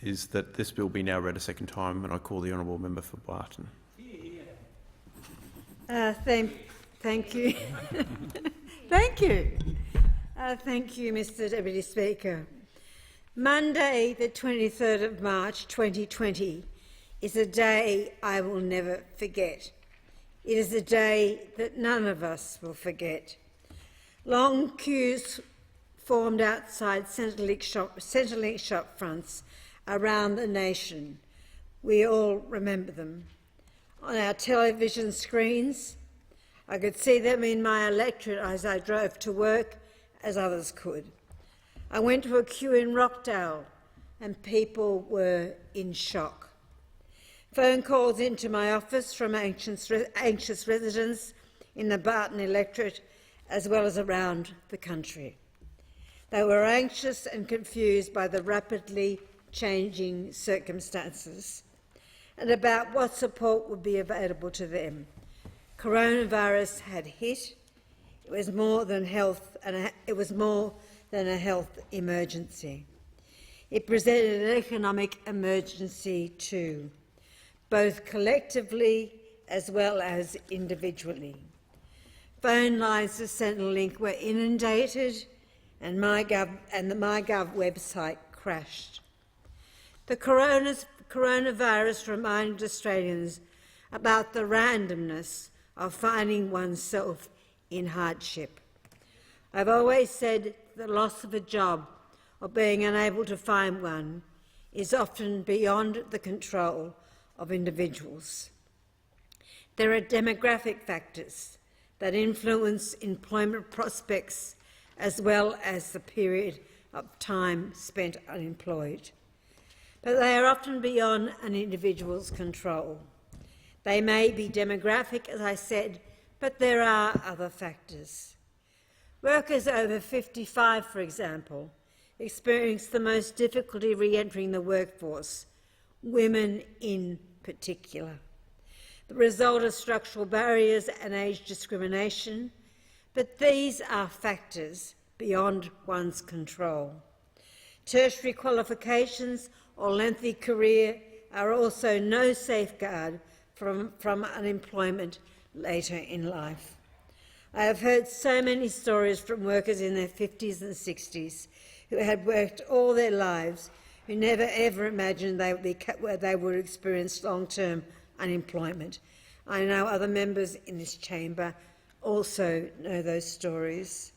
is that this bill be now read a second time, and I call the honourable member for Barton. Thank you. Thank you. Thank you, Mr Deputy Speaker. Monday, the 23rd of March 2020, is a day I will never forget. It is a day that none of us will forget. Long queues formed outside Centrelink shop fronts around the nation. We all remember them. On our television screens, I could see them in my electorate as I drove to work, as others could. I went to a queue in Rockdale and people were in shock. Phone calls into my office from anxious residents in the Barton electorate as well as around the country. They were anxious and confused by the rapidly changing circumstances and about what support would be available to them. Coronavirus had hit. It was more than a health emergency. It presented an economic emergency too, both collectively as well as individually. Phone lines to Centrelink were inundated and the MyGov website crashed. The coronavirus reminded Australians about the randomness of finding oneself in hardship. I've always said the loss of a job or being unable to find one is often beyond the control of individuals. There are demographic factors that influence employment prospects as well as the period of time spent unemployed. But they are often beyond an individual's control. They may be demographic, as I said, but there are other factors. Workers over 55, for example, experience the most difficulty re-entering the workforce, women in particular. The result of structural barriers and age discrimination, but these are factors beyond one's control. Tertiary qualifications or lengthy career are also no safeguard from unemployment later in life. I have heard so many stories from workers in their 50s and 60s who had worked all their lives, who never ever imagined they would experience long-term unemployment. I know other members in this chamber also know those stories.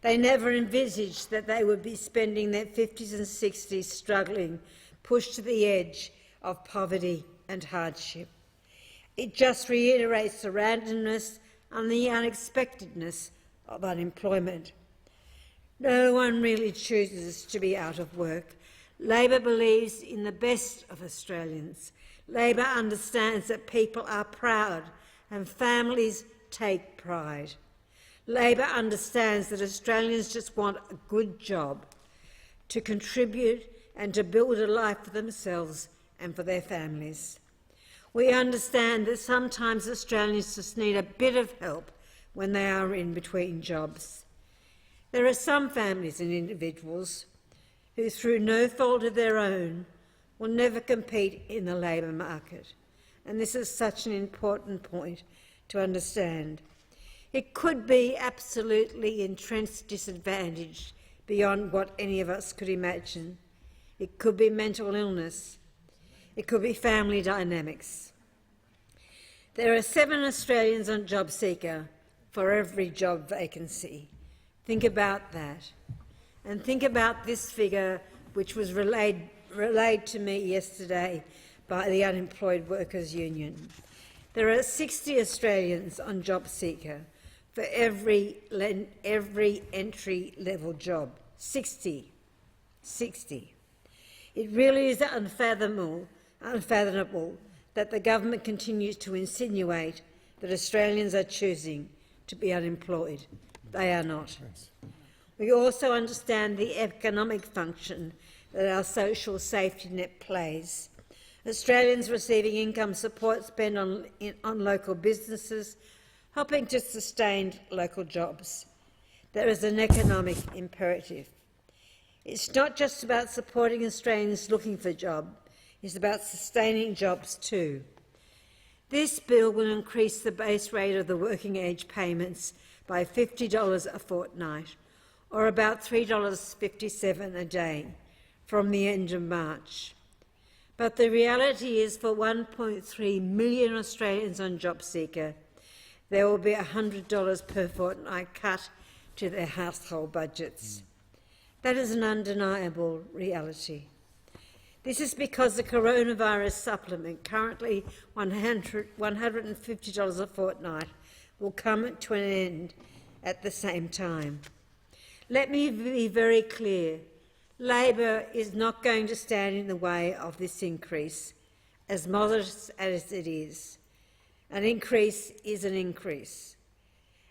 They never envisaged that they would be spending their 50s and 60s struggling, pushed to the edge of poverty and hardship. It just reiterates the randomness and the unexpectedness of unemployment. No one really chooses to be out of work. Labor believes in the best of Australians. Labor understands that people are proud and families take pride. Labor understands that Australians just want a good job, to contribute and to build a life for themselves and for their families. We understand that sometimes Australians just need a bit of help when they are in between jobs. There are some families and individuals who, through no fault of their own, will never compete in the labour market. And this is such an important point to understand. It could be absolutely entrenched disadvantage beyond what any of us could imagine. It could be mental illness. It could be family dynamics. There are 7 Australians on JobSeeker for every job vacancy. Think about that. And think about this figure, which was relayed to me yesterday by the Unemployed Workers Union. There are 60 Australians on JobSeeker for every entry-level job. 60. It really is unfathomable that the government continues to insinuate that Australians are choosing to be unemployed. They are not. We also understand the economic function that our social safety net plays. Australians receiving income support spend on local businesses, helping to sustain local jobs. There is an economic imperative. It's not just about supporting Australians looking for a job, it's about sustaining jobs too. This bill will increase the base rate of the working age payments by $50 a fortnight, or about $3.57 a day, from the end of March. But the reality is, for 1.3 million Australians on JobSeeker, there will be a $100 per fortnight cut to their household budgets. That is an undeniable reality. This is because the coronavirus supplement, currently $150 a fortnight, will come to an end at the same time. Let me be very clear. Labor is not going to stand in the way of this increase, as modest as it is. An increase is an increase.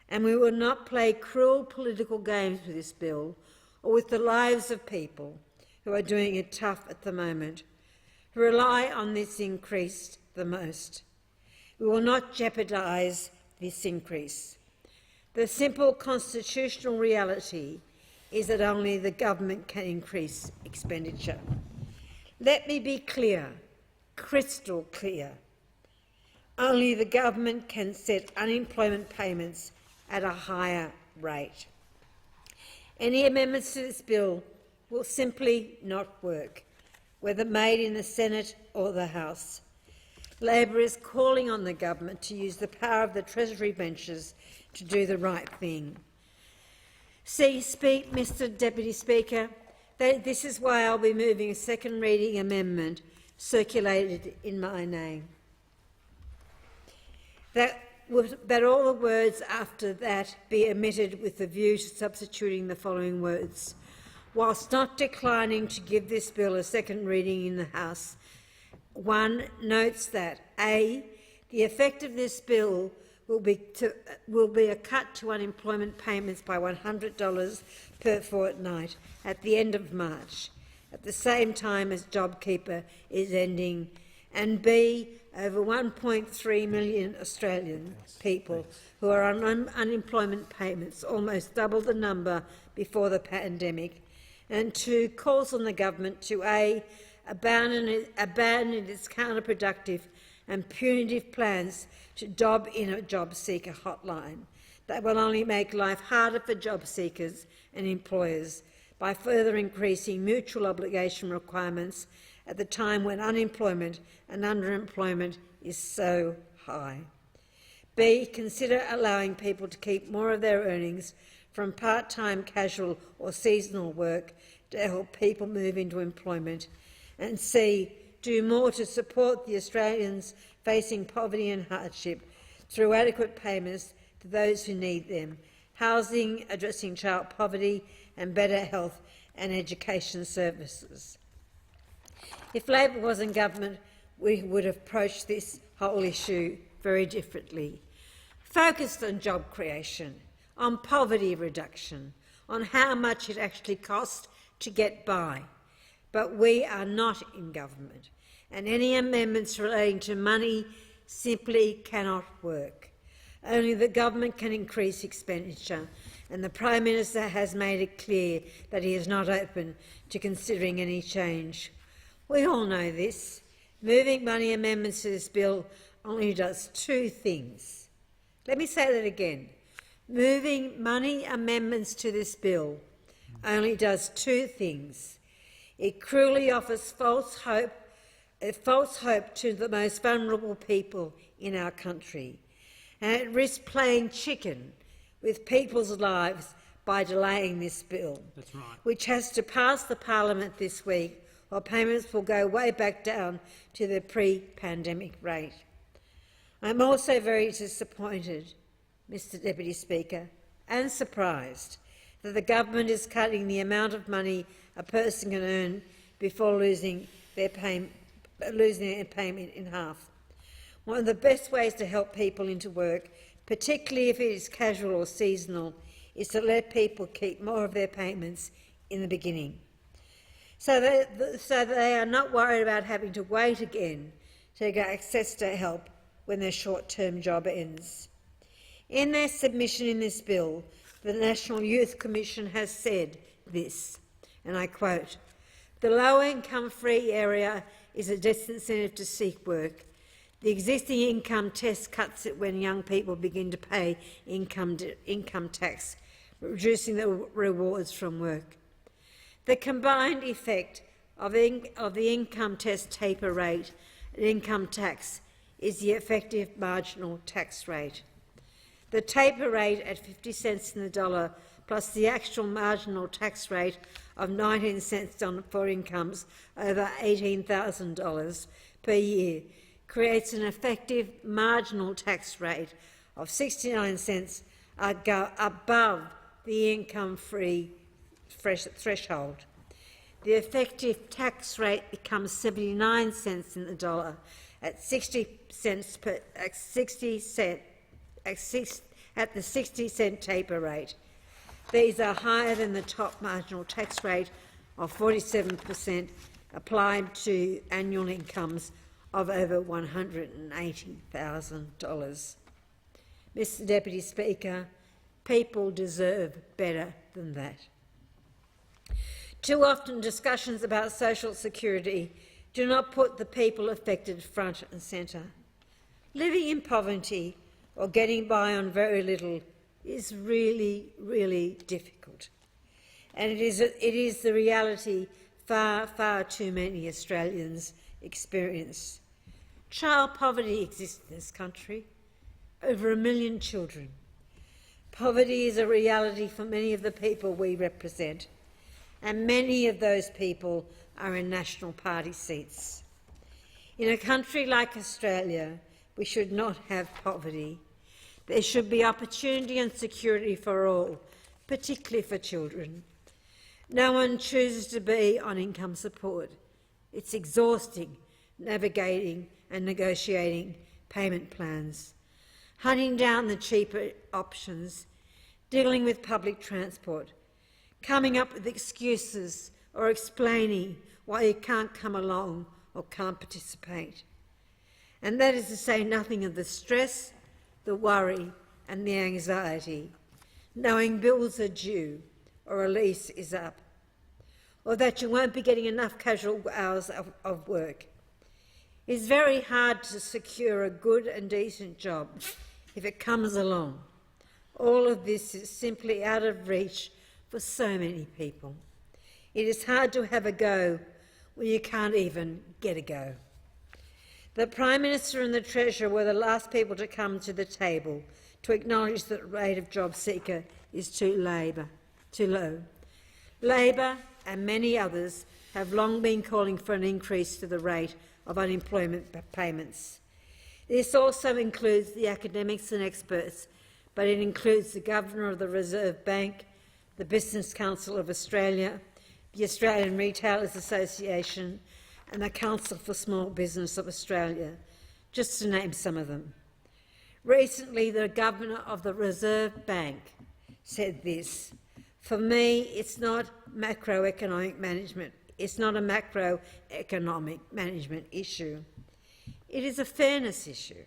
And we will not play cruel political games with this bill or with the lives of people who are doing it tough at the moment, who rely on this increase the most. We will not jeopardise this increase. The simple constitutional reality is that only the government can increase expenditure. Let me be clear, crystal clear. Only the government can set unemployment payments at a higher rate. Any amendments to this bill will simply not work, whether made in the Senate or the House. Labor is calling on the government to use the power of the Treasury benches to do the right thing. Mr Deputy Speaker, this is why I'll be moving a second reading amendment circulated in my name. That all the words after that be omitted, with the view to substituting the following words. Whilst not declining to give this bill a second reading in the House, 1 notes that A, the effect of this bill will be a cut to unemployment payments by $100 per fortnight at the end of March, at the same time as JobKeeper is ending, and B, over 1.3 million Australian people who are on unemployment payments, almost double the number before the pandemic, and 2, calls on the government to A, abandon its counterproductive and punitive plans to dob in a job seeker hotline that will only make life harder for job seekers and employers by further increasing mutual obligation requirements at the time when unemployment and underemployment is so high. B, consider allowing people to keep more of their earnings from part-time, casual or seasonal work to help people move into employment. And C, do more to support the Australians facing poverty and hardship through adequate payments to those who need them, housing, addressing child poverty and better health and education services. If Labor was in government, we would have approached this whole issue very differently, focused on job creation, on poverty reduction, on how much it actually costs to get by. But we are not in government, and any amendments relating to money simply cannot work. Only the government can increase expenditure, and the Prime Minister has made it clear that he is not open to considering any change. We all know this. Moving money amendments to this bill only does 2 things. Let me say that again. Moving money amendments to this bill only does 2 things. It cruelly offers false hope to the most vulnerable people in our country, and it risks playing chicken with people's lives by delaying this bill, That's right, which has to pass the Parliament this week, while payments will go way back down to the pre-pandemic rate. I'm also very disappointed, Mr Deputy Speaker, and surprised that the government is cutting the amount of money a person can earn before losing their payment in half. One of the best ways to help people into work, particularly if it is casual or seasonal, is to let people keep more of their payments in the beginning, so that they are not worried about having to wait again to get access to help when their short-term job ends. In their submission in this bill, the National Youth Commission has said this, and I quote, "The low-income free area is a disincentive to seek work. The existing income test cuts it when young people begin to pay income tax, reducing the rewards from work. The combined effect of the income test taper rate and income tax is the effective marginal tax rate. The taper rate at 50 cents in the dollar plus the actual marginal tax rate of 19 cents for incomes over $18,000 per year creates an effective marginal tax rate of 69 cents above the income-free threshold. The effective tax rate becomes 79 cents in the dollar at the 60 cent taper rate. These are higher than the top marginal tax rate of 47% applied to annual incomes of over $180,000. Mr. Deputy Speaker, people deserve better than that. Too often discussions about social security do not put the people affected front and centre. Living in poverty or getting by on very little is really, really difficult. And it is the reality far, far too many Australians experience. Child poverty exists in this country, over 1 million children. Poverty is a reality for many of the people we represent, and many of those people are in National Party seats. In a country like Australia, we should not have poverty. There should be opportunity and security for all, particularly for children. No one chooses to be on income support. It's exhausting navigating and negotiating payment plans, hunting down the cheaper options, dealing with public transport, coming up with excuses or explaining why you can't come along or can't participate. And that is to say nothing of the stress, the worry and the anxiety, knowing bills are due or a lease is up, or that you won't be getting enough casual hours of work. It's very hard to secure a good and decent job if it comes along. All of this is simply out of reach for so many people. It is hard to have a go when you can't even get a go. The Prime Minister and the Treasurer were the last people to come to the table to acknowledge that the rate of job seeker is too low. Labor and many others have long been calling for an increase to the rate of unemployment payments. This also includes the academics and experts, but it includes the Governor of the Reserve Bank, the Business Council of Australia, the Australian Retailers Association and the Council for Small Business of Australia, just to name some of them. Recently, the Governor of the Reserve Bank said this: "For me, it's not macroeconomic management. It's not a macroeconomic management issue. It is a fairness issue.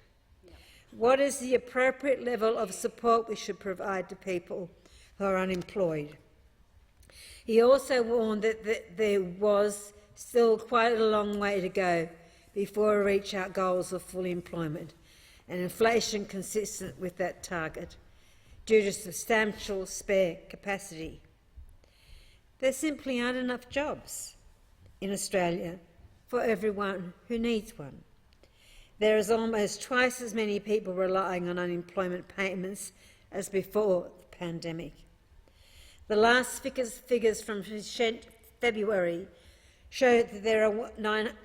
What is the appropriate level of support we should provide to people who are unemployed?" He also warned that there was still quite a long way to go before we reach our goals of full employment and inflation consistent with that target, due to substantial spare capacity. There simply aren't enough jobs in Australia for everyone who needs one. There is almost twice as many people relying on unemployment payments as before the pandemic. The last figures from February show that there are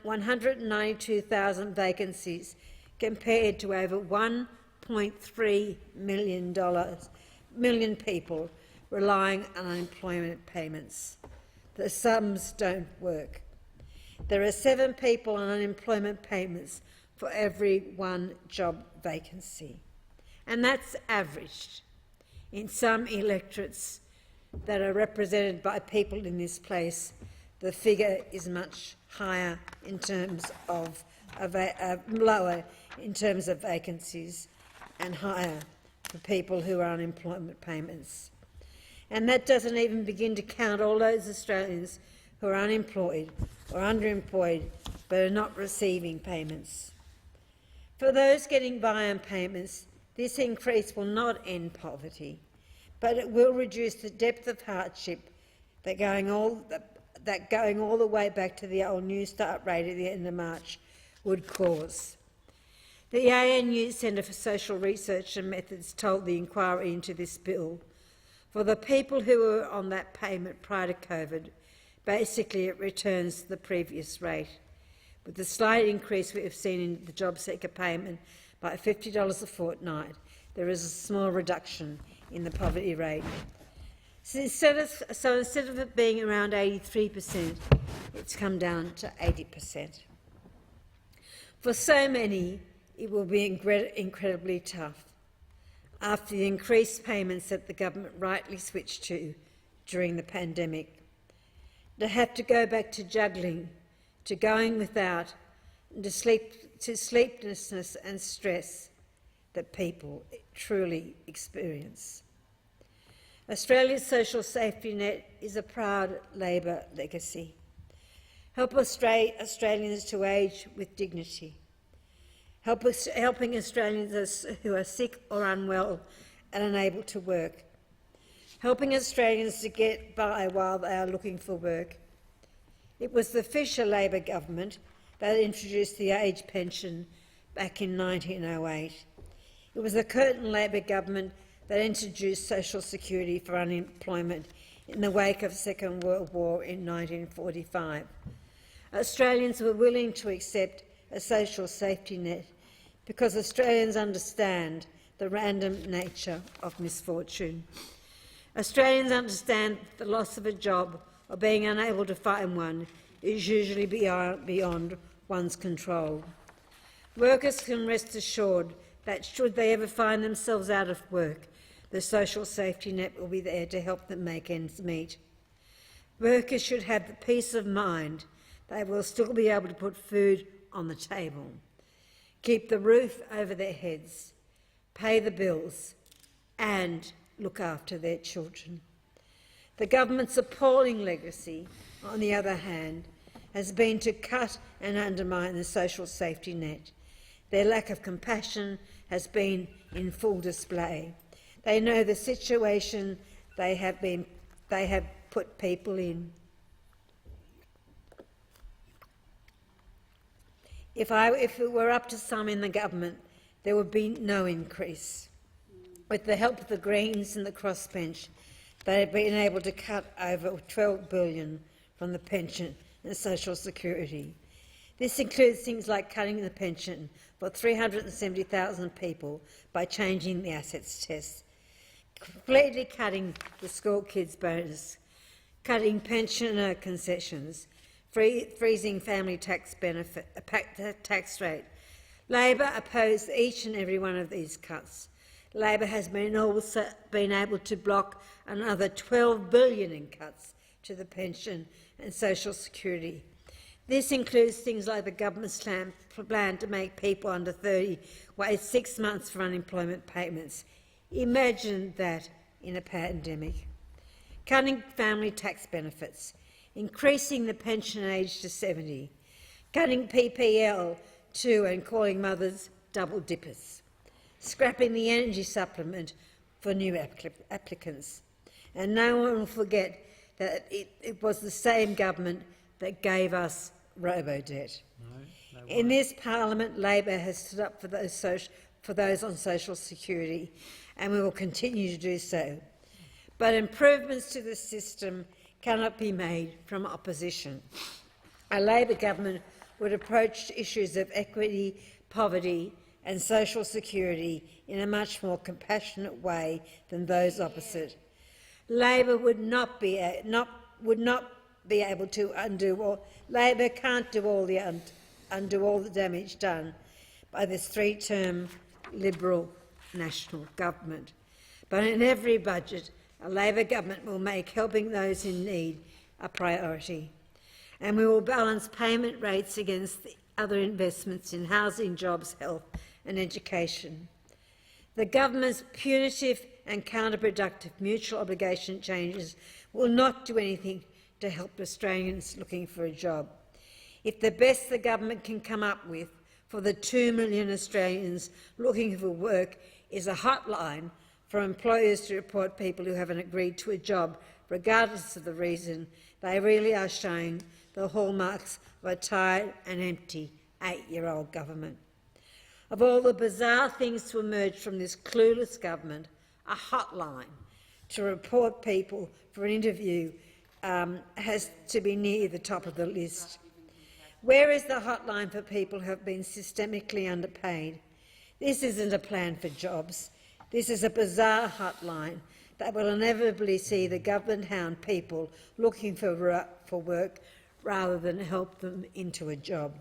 192,000 vacancies compared to over 1.3 million people relying on unemployment payments. The sums don't work. There are 7 people on unemployment payments for every 1 job vacancy, and that's averaged. In some electorates that are represented by people in this place, the figure is much higher in terms of lower in terms of vacancies and higher for people who are on unemployment payments. And that doesn't even begin to count all those Australians who are unemployed or underemployed but are not receiving payments. For those getting by on payments, this increase will not end poverty, but it will reduce the depth of hardship that going all the way back to the old New Start rate at the end of March would cause. The ANU Centre for Social Research and Methods told the inquiry into this bill, for the people who were on that payment prior to COVID, basically it returns to the previous rate. With the slight increase we have seen in the job seeker payment by $50 a fortnight, there is a small reduction in the poverty rate. So instead of it being around 83%, it's come down to 80%. For so many, it will be incredibly tough after the increased payments that the government rightly switched to during the pandemic. To have to go back to juggling, to going without, and to sleeplessness and stress that people truly experience. Australia's social safety net is a proud Labor legacy. Help Australians to age with dignity. Helping Australians who are sick or unwell and unable to work. Helping Australians to get by while they are looking for work. It was the Fisher Labor government that introduced the age pension back in 1908. It was the Curtin Labor government that introduced social security for unemployment in the wake of the Second World War in 1945. Australians were willing to accept a social safety net because Australians understand the random nature of misfortune. Australians understand the loss of a job or being unable to find one is usually beyond one's control. Workers can rest assured that should they ever find themselves out of work, the social safety net will be there to help them make ends meet. Workers should have the peace of mind they will still be able to put food on the table, keep the roof over their heads, pay the bills and look after their children. The government's appalling legacy, on the other hand, has been to cut and undermine the social safety net. Their lack of compassion has been in full display. They know the situation they have put people in. If it were up to some in the government, there would be no increase. With the help of the Greens and the crossbench, they have been able to cut over $12 billion from the pension and social security. This includes things like cutting the pension for 370,000 people by changing the assets test, completely cutting the school kids' bonus, cutting pensioner concessions, freezing family tax tax rate. Labor opposed each and every one of these cuts. Labor has also been able to block another $12 billion in cuts to the pension and social security. This includes things like the government's plan to make people under 30 wait 6 months for unemployment payments. Imagine that in a pandemic. Cutting family tax benefits, increasing the pension age to 70, cutting PPL to and calling mothers double dippers, scrapping the energy supplement for new applicants. And no one will forget that it was the same government that gave us robo-debt. No, in this parliament, Labor has stood up for those on social security, and we will continue to do so. But improvements to the system cannot be made from opposition. A Labor government would approach issues of equity, poverty and social security in a much more compassionate way than those opposite. Labor would not be able to undo all. Labor can't undo all the damage done by this three-term Liberal national government. But in every budget, a Labor government will make helping those in need a priority, and we will balance payment rates against the other investments in housing, jobs, health and education. The government's punitive and counterproductive mutual obligation changes will not do anything to help Australians looking for a job. If the best the government can come up with for the 2 million Australians looking for work is a hotline for employers to report people who haven't agreed to a job, regardless of the reason, they really are showing the hallmarks of a tired and empty 8-year-old government. Of all the bizarre things to emerge from this clueless government, a hotline to report people for an interview has to be near the top of the list. Where is the hotline for people who have been systemically underpaid? This isn't a plan for jobs. This is a bizarre hotline that will inevitably see the government hound people looking for work rather than help them into a job.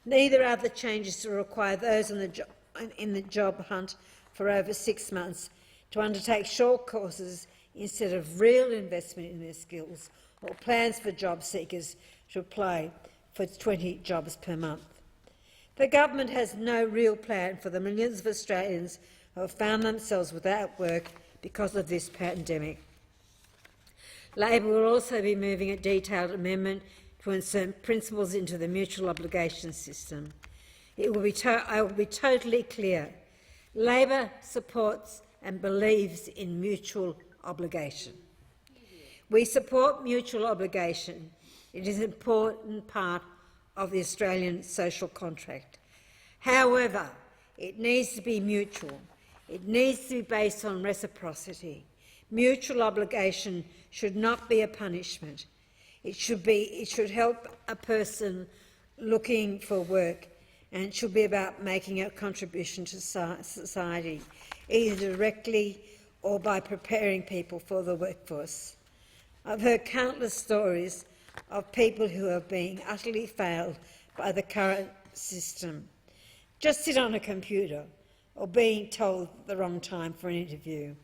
Neither are the changes to require those in the job hunt for over 6 months to undertake short courses instead of real investment in their skills, or plans for job seekers to apply for 20 jobs per month. The government has no real plan for the millions of Australians who have found themselves without work because of this pandemic. Labor will also be moving a detailed amendment to insert principles into the mutual obligation system. I will be totally clear. Labor supports and believes in mutual obligation. We support mutual obligation. It is an important part of the Australian social contract. However, it needs to be mutual. It needs to be based on reciprocity. Mutual obligation should not be a punishment. It should help a person looking for work, and it should be about making a contribution to society, either directly or by preparing people for the workforce. I've heard countless stories of people who are being utterly failed by the current system. Just sit on a computer, or being told the wrong time for an interview,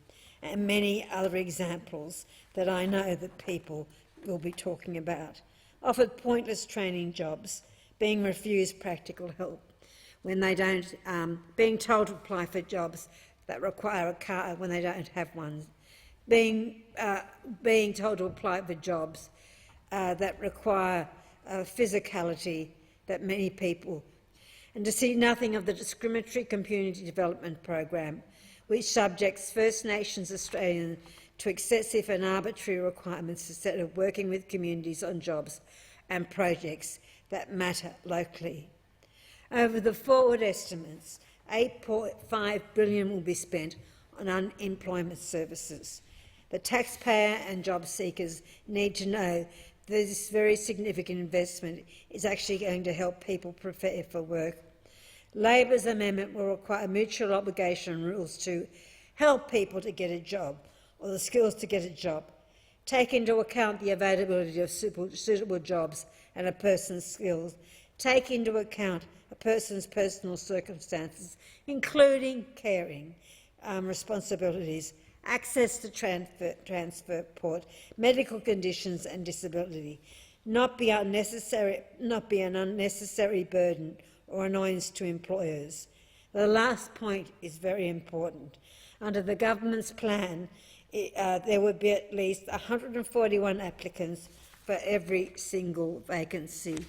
and many other examples that I know that people will be talking about. Offered pointless training jobs, being refused practical help when they don't, being told to apply for jobs that require a car when they don't have one, being told to apply for jobs that require physicality that many people, and to see nothing of the discriminatory community development program, which subjects First Nations Australians to excessive and arbitrary requirements instead of working with communities on jobs and projects that matter locally. Over the forward estimates, $8.5 billion will be spent on unemployment services. The taxpayer and job seekers need to know that this very significant investment is actually going to help people prepare for work. Labor's amendment will require mutual obligation rules to help people to get a job, or the skills to get a job, take into account the availability of suitable jobs and a person's skills, take into account a person's personal circumstances, including caring responsibilities, access to transport, medical conditions and disability, not be an unnecessary burden or annoyance to employers. The last point is very important. Under the government's plan, there would be at least 141 applicants for every single vacancy.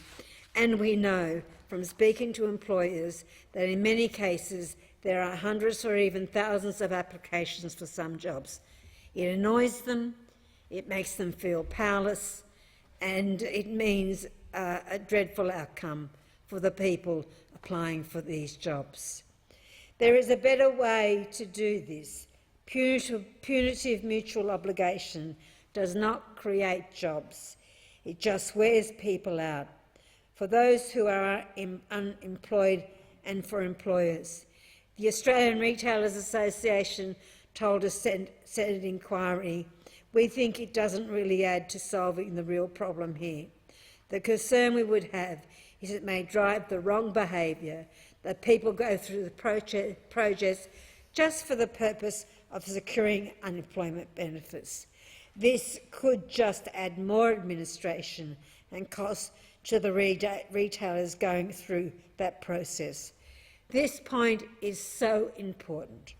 And we know from speaking to employers that in many cases there are hundreds or even thousands of applications for some jobs. It annoys them, it makes them feel powerless, and it means a dreadful outcome for the people applying for these jobs. There is a better way to do this. Punitive mutual obligation does not create jobs. It just wears people out, for those who are unemployed and for employers. The Australian Retailers Association told a Senate inquiry, "We think it doesn't really add to solving the real problem here. The concern we would have is it may drive the wrong behaviour, that people go through the process just for the purpose of securing unemployment benefits. This could just add more administration and cost to the retailers going through that process." This point is so important.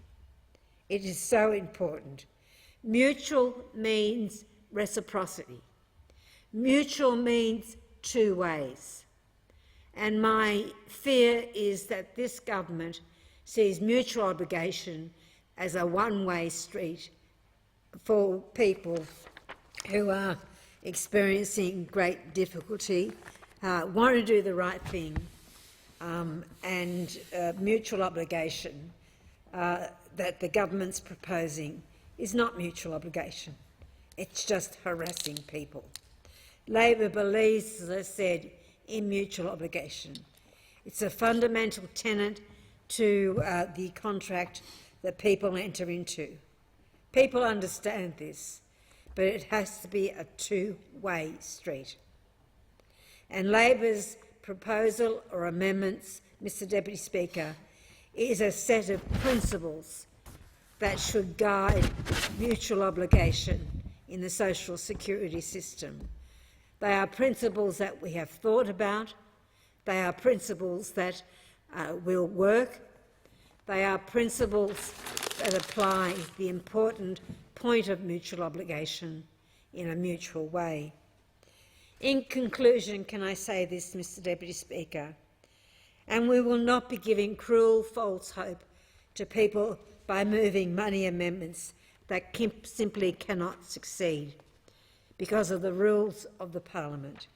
It is so important. Mutual means reciprocity. Mutual means two ways. And my fear is that this government sees mutual obligation as a one-way street for people who are experiencing great difficulty, want to do the right thing, and mutual obligation that the government's proposing is not mutual obligation. It's just harassing people. Labor believes, as I said, in mutual obligation. It's a fundamental tenet to the contract that people enter into. People understand this, but it has to be a two-way street. And Labor's proposal or amendments, Mr Deputy Speaker, is a set of principles that should guide mutual obligation in the social security system. They are principles that we have thought about. They are principles that will work. They are principles that apply the important point of mutual obligation in a mutual way. In conclusion, can I say this, Mr Deputy Speaker? And we will not be giving cruel false hope to people by moving money amendments that simply cannot succeed because of the rules of the Parliament.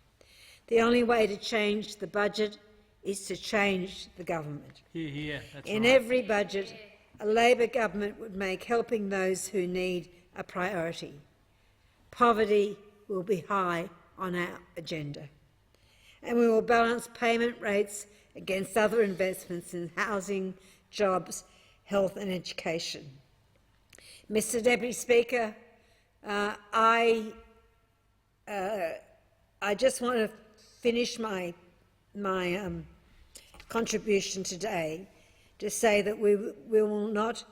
The only way to change the budget is to change the government. Hear, hear. That's In right. every budget, a Labor government would make helping those who need a priority. Poverty will be high on our agenda, and we will balance payment rates against other investments in housing, jobs, health and education. Mr Deputy Speaker, I just want to finish my contribution today to say that we will not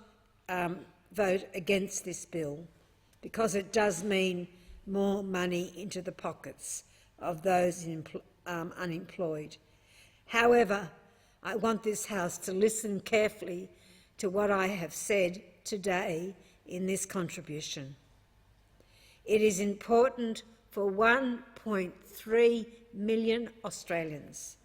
vote against this bill because it does mean more money into the pockets of those unemployed. However, I want this House to listen carefully to what I have said today in this contribution. It is important for 1.3 million Australians,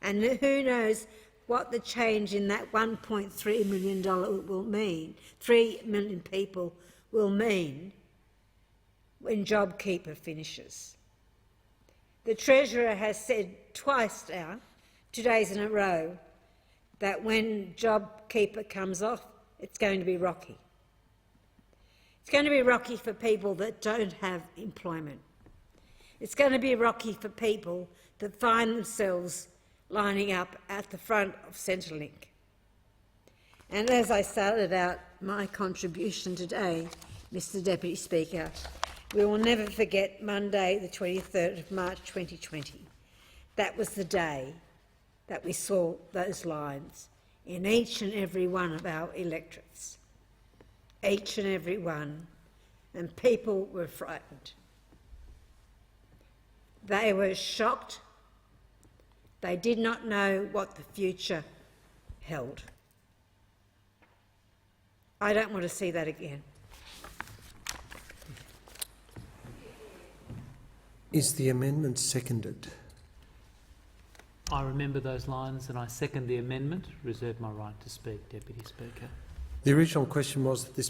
and who knows what the change in that $1.3 million will mean, 3 million people will mean when JobKeeper finishes. The Treasurer has said twice now, 2 days in a row, that when JobKeeper comes off, it's going to be rocky. It's going to be rocky for people that don't have employment. It's going to be rocky for people that find themselves lining up at the front of Centrelink. And as I started out my contribution today, Mr Deputy Speaker, we will never forget Monday, the 23rd of March 2020. That was the day that we saw those lines in each and every one of our electorates. Each and every one, and people were frightened. They were shocked. They did not know what the future held. I don't want to see that again. Is the amendment seconded? I remember those lines and I second the amendment. Reserve my right to speak, Deputy Speaker. The original question was that this